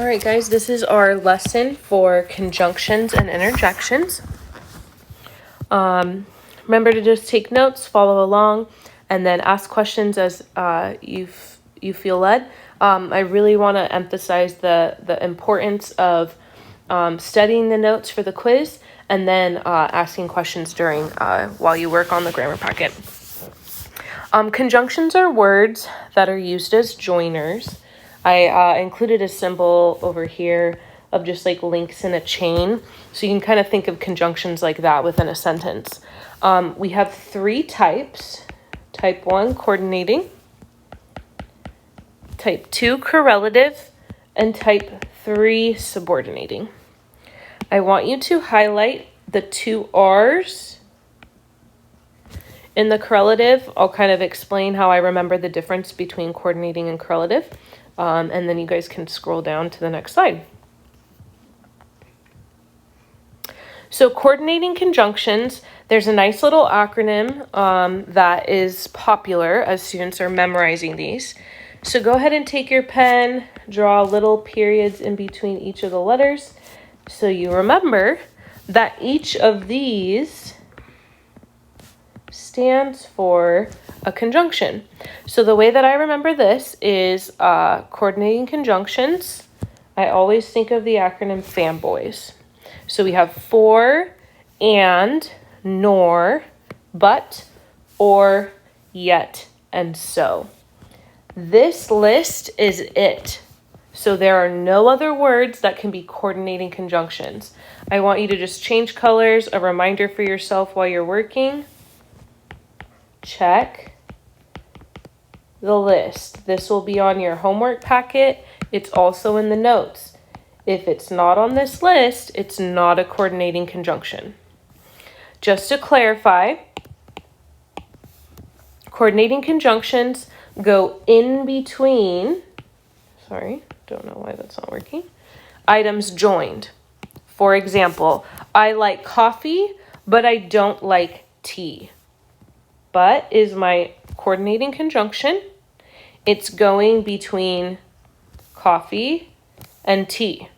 All right, guys, this is our lesson for conjunctions and interjections. Remember to just take notes, follow along, and then ask questions as you feel led. I really want to emphasize the importance of studying the notes for the quiz and then asking questions during while you work on the grammar packet. Conjunctions are words that are used as joiners. I included a symbol over here of just like links in a chain. So you can kind of think of conjunctions like that within a sentence. We have three types. Type 1, coordinating. Type 2, correlative. And type 3, subordinating. I want you to highlight the two R's. In the correlative, I'll kind of explain how I remember the difference between coordinating and correlative. And then you guys can scroll down to the next slide. So coordinating conjunctions, there's a nice little acronym that is popular as students are memorizing these. So go ahead and take your pen, draw little periods in between each of the letters. So you remember that each of these stands for a conjunction. So the way that I remember this is coordinating conjunctions. I always think of the acronym FAMBOYS. So we have for, and, nor, but, or, yet, and so. This list is it. So there are no other words that can be coordinating conjunctions. I want you to just change colors, a reminder for yourself while you're working. Check the list. This will be on your homework packet. It's also in the notes. If it's not on this list, it's not a coordinating conjunction. Just to clarify, coordinating conjunctions go in between, don't know why that's not working, items joined. For example, I like coffee, but I don't like tea. But is my coordinating conjunction. It's going between coffee and tea.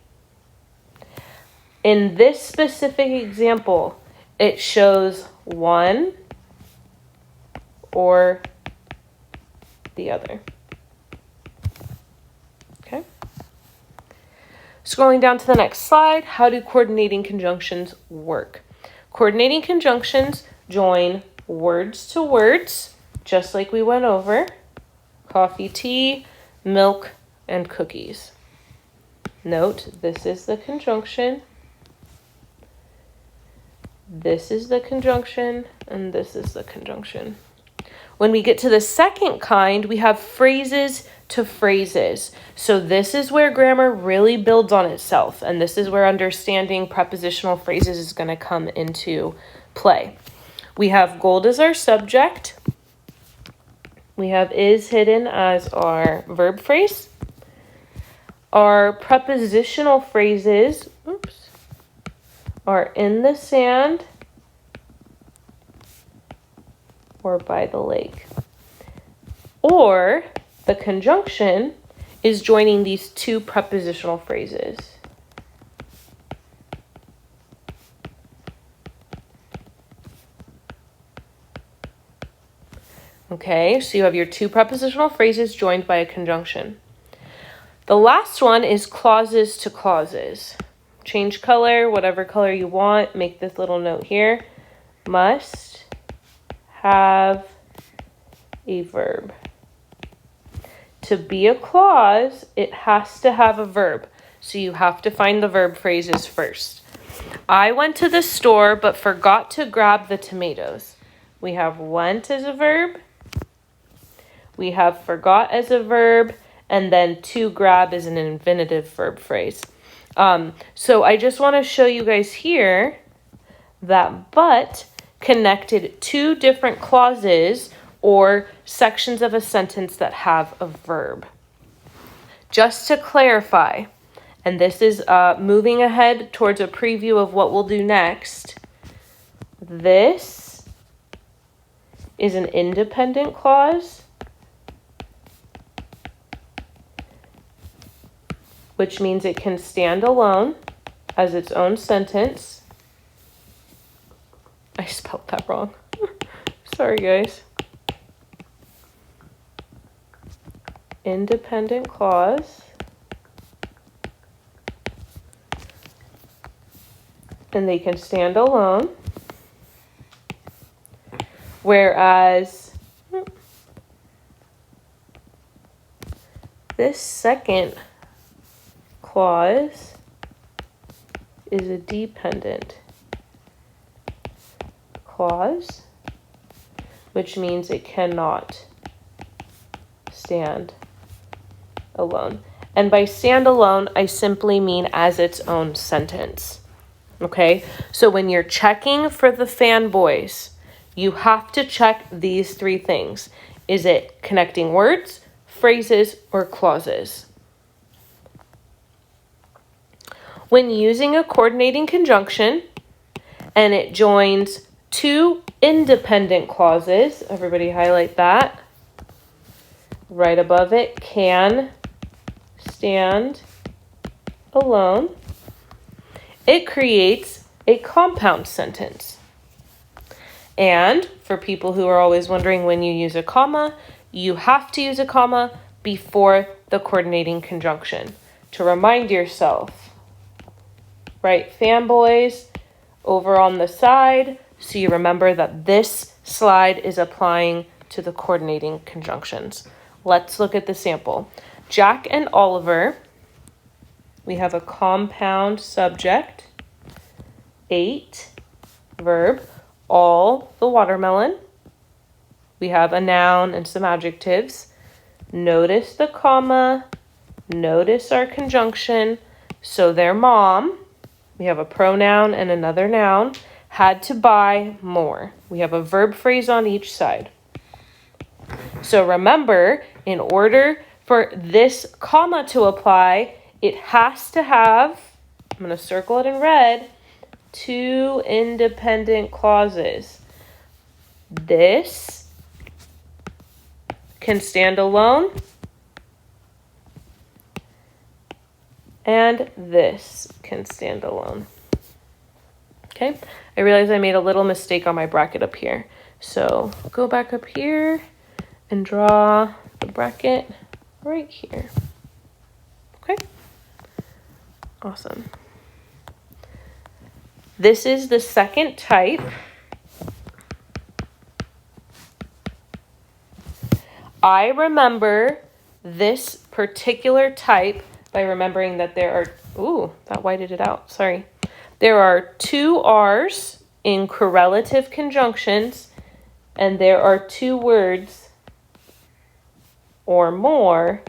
In this specific example, it shows one or the other. Okay. Scrolling down to the next slide, how do coordinating conjunctions work? Coordinating conjunctions join words to words, just like we went over. Coffee, tea, milk, and cookies. Note, this is the conjunction. This is the conjunction, and this is the conjunction. When we get to the second kind, we have phrases to phrases. So this is where grammar really builds on itself, and this is where understanding prepositional phrases is going to come into play. We have gold as our subject. We have is hidden as our verb phrase. Our prepositional phrases, are in the sand or by the lake. Or the conjunction is joining these two prepositional phrases. Okay, so you have your two prepositional phrases joined by a conjunction. The last one is clauses to clauses. Change color, whatever color you want. Make this little note here. Must have a verb. To be a clause, it has to have a verb. So you have to find the verb phrases first. I went to the store but forgot to grab the tomatoes. We have went as a verb. We have forgot as a verb, and then to grab is an infinitive verb phrase. So I just want to show you guys here that but connected two different clauses or sections of a sentence that have a verb. Just to clarify, and this is moving ahead towards a preview of what we'll do next, this is an independent clause. which means it can stand alone as its own sentence. I spelled that wrong. Sorry, guys. Independent clause. And they can stand alone. Whereas this second clause is a dependent clause, which means it cannot stand alone. And by stand alone, I simply mean as its own sentence. Okay? So when you're checking for the fanboys, you have to check these three things. Is it connecting words, phrases, or clauses? When using a coordinating conjunction and it joins two independent clauses, everybody highlight that. Right above it, can stand alone. It creates a compound sentence. And for people who are always wondering when you use a comma, you have to use a comma before the coordinating conjunction to remind yourself, right? Fanboys over on the side, so you remember that this slide is applying to the coordinating conjunctions. Let's look at the sample. Jack and Oliver, we have a compound subject, ate, verb, all the watermelon. We have a noun and some adjectives. Notice the comma, notice our conjunction. So their mom, we have a pronoun and another noun, had to buy more. We have a verb phrase on each side. So remember, in order for this comma to apply, it has to have, I'm going to circle it in red, two independent clauses. This can stand alone, and this can stand alone. Okay, I realize I made a little mistake on my bracket up here. So go back up here and draw the bracket right here. Okay, awesome. This is the second type. I remember this particular type by remembering that there are, ooh, that whited it out, sorry. There are two R's in correlative conjunctions, and there are two words or more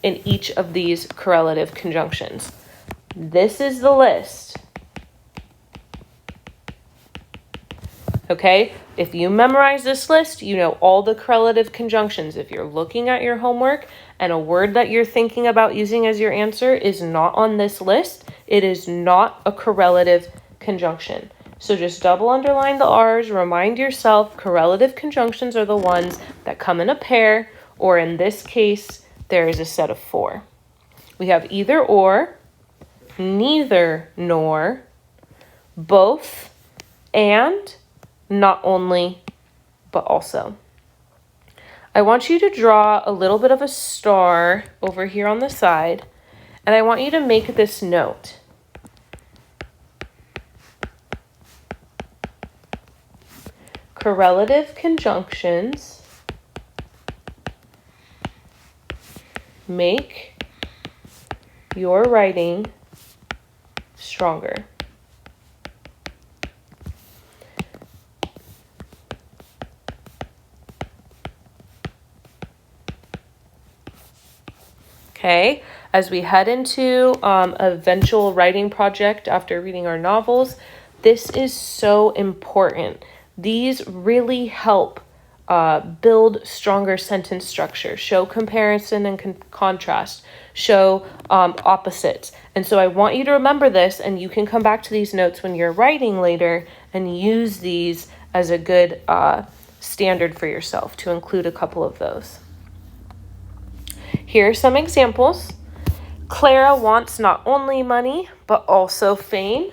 in each of these correlative conjunctions. This is the list. Okay, if you memorize this list, you know all the correlative conjunctions. If you're looking at your homework and a word that you're thinking about using as your answer is not on this list, it is not a correlative conjunction. So just double underline the R's, remind yourself correlative conjunctions are the ones that come in a pair, or in this case, there is a set of four. We have either or, neither nor, both, and not only, but also. I want you to draw a little bit of a star over here on the side, and I want you to make this note. Correlative conjunctions make your writing stronger. Okay, as we head into a eventual writing project after reading our novels, this is so important. These really help build stronger sentence structure, show comparison and contrast, show opposites. And so I want you to remember this, and you can come back to these notes when you're writing later and use these as a good standard for yourself to include a couple of those. Here are some examples. Clara wants not only money, but also fame.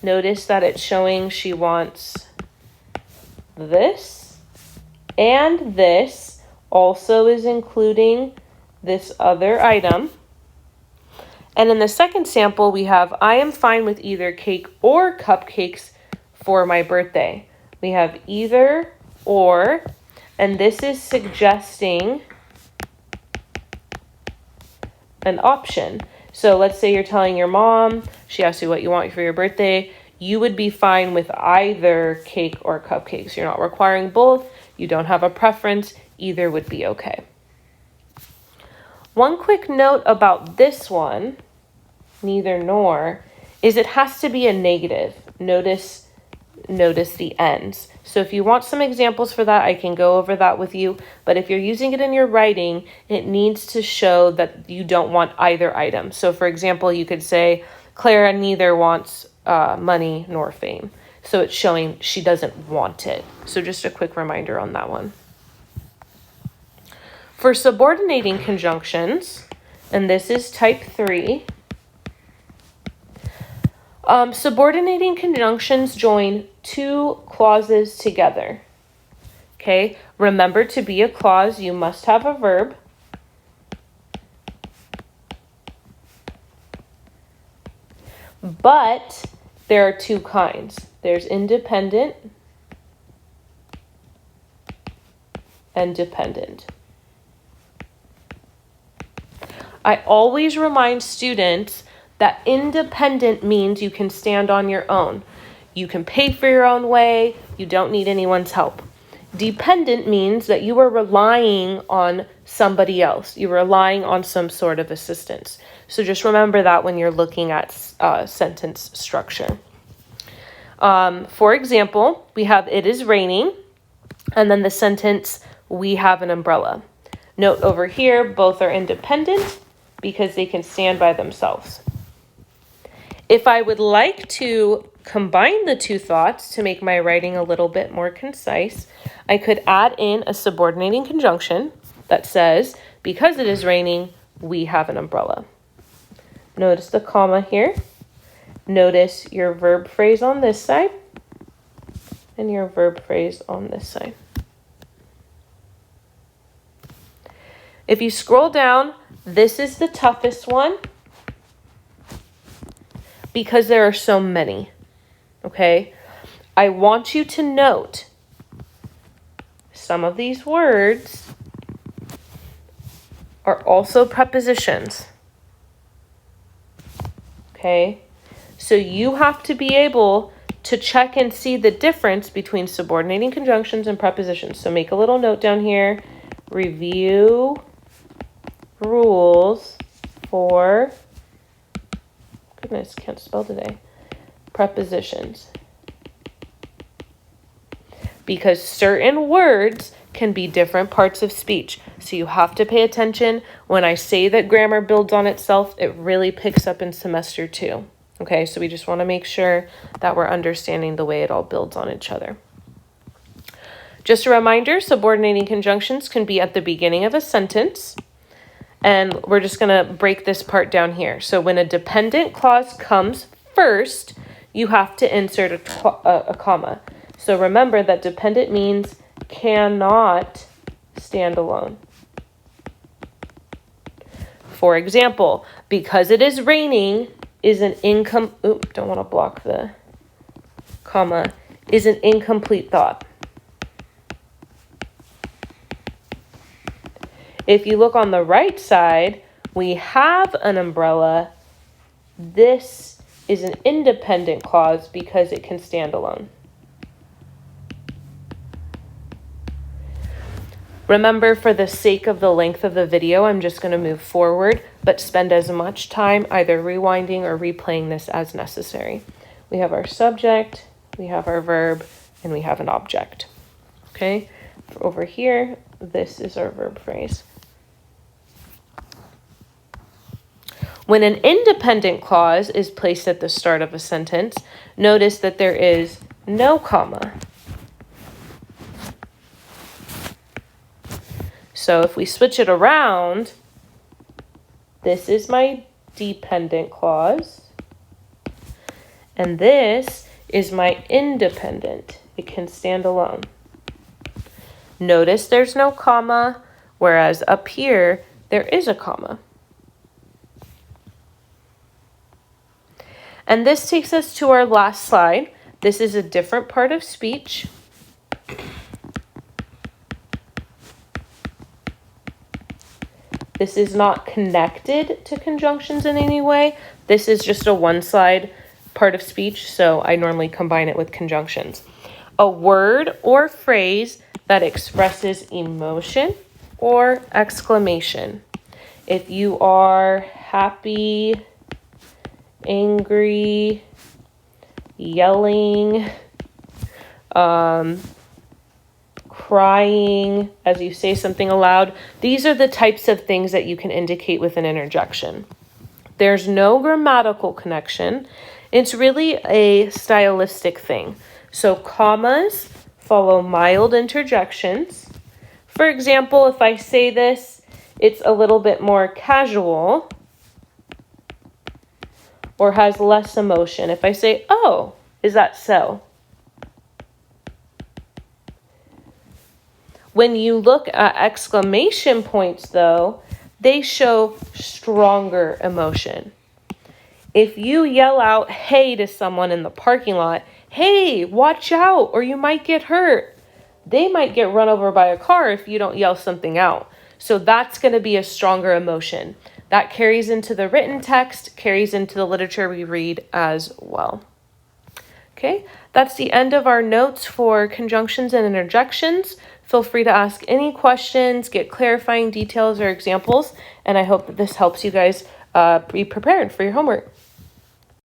Notice that it's showing she wants this, and this also is including this other item. And in the second sample, we have, I am fine with either cake or cupcakes for my birthday. We have either or, and this is suggesting an option. So let's say you're telling your mom, she asks you what you want for your birthday. You would be fine with either cake or cupcakes. You're not requiring both. You don't have a preference. Either would be okay. One quick note about this one, neither nor, is it has to be a negative. Notice the ends. So if you want some examples for that, I can go over that with you. But if you're using it in your writing, it needs to show that you don't want either item. So for example, you could say, Clara neither wants money nor fame. So it's showing she doesn't want it. So just a quick reminder on that one. For subordinating conjunctions, and this is type 3, subordinating conjunctions join two clauses together. Okay, remember, to be a clause, you must have a verb. But there are two kinds. There's independent and dependent. I always remind students that independent means you can stand on your own. You can pay for your own way. You don't need anyone's help. Dependent means that you are relying on somebody else. You're relying on some sort of assistance. So just remember that when you're looking at sentence structure. For example, we have it is raining, and then the sentence, we have an umbrella. Note over here, both are independent because they can stand by themselves. If I would like to combine the two thoughts to make my writing a little bit more concise, I could add in a subordinating conjunction that says, because it is raining, we have an umbrella. Notice the comma here. Notice your verb phrase on this side and your verb phrase on this side. If you scroll down, this is the toughest one because there are so many, okay? I want you to note some of these words are also prepositions, okay? So you have to be able to check and see the difference between subordinating conjunctions and prepositions. So make a little note down here, review rules for, goodness, can't spell today, prepositions. Because certain words can be different parts of speech. So you have to pay attention. When I say that grammar builds on itself, it really picks up in semester 2. Okay, so we just want to make sure that we're understanding the way it all builds on each other. Just a reminder, subordinating conjunctions can be at the beginning of a sentence. And we're just going to break this part down here. So when a dependent clause comes first, you have to insert a comma. So remember that dependent means cannot stand alone. For example, because it is raining is an don't want to block the comma, is an incomplete thought. If you look on the right side, we have an umbrella. This is an independent clause because it can stand alone. Remember, for the sake of the length of the video, I'm just going to move forward, but spend as much time either rewinding or replaying this as necessary. We have our subject, we have our verb, and we have an object. Okay? Over here, this is our verb phrase. When an independent clause is placed at the start of a sentence, notice that there is no comma. So if we switch it around, This is my dependent clause. And this is my independent. It can stand alone. Notice there's no comma, whereas up here, there is a comma. And this takes us to our last slide. This is a different part of speech. This is not connected to conjunctions in any way. This is just a one-slide part of speech, so I normally combine it with conjunctions. A word or phrase that expresses emotion or exclamation. If you are happy, angry, yelling, crying as you say something aloud, these are the types of things that you can indicate with an interjection. There's no grammatical connection. It's really a stylistic thing. So commas follow mild interjections. For example, if I say this, it's a little bit more casual or has less emotion. If I say, oh, is that so? When you look at exclamation points, though, they show stronger emotion. If you yell out, hey, to someone in the parking lot, hey, watch out, or you might get hurt, they might get run over by a car if you don't yell something out. So that's going to be a stronger emotion. That carries into the written text, carries into the literature we read as well. Okay, that's the end of our notes for conjunctions and interjections. Feel free to ask any questions, get clarifying details or examples, and I hope that this helps you guys be prepared for your homework.